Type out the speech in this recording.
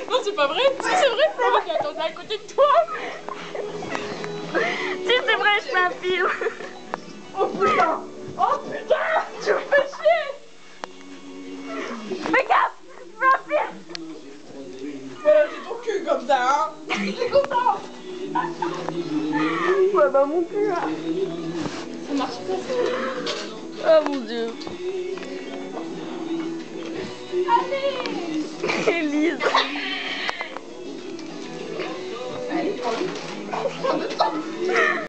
Non, c'est pas vrai. Si, c'est vrai, Flo. Attends, à côté de toi. Si, c'est vrai, je fais un film. Oh putain. Oh putain. Tu me fais chier. Fais gaffe, je fais un film. Voilà, c'est ton cul comme ça, hein. T'es content. Ouais, bah mon cul, là. Ça marche pas, ça. Oh mon dieu. Allez. Élise. Allez, prends-le.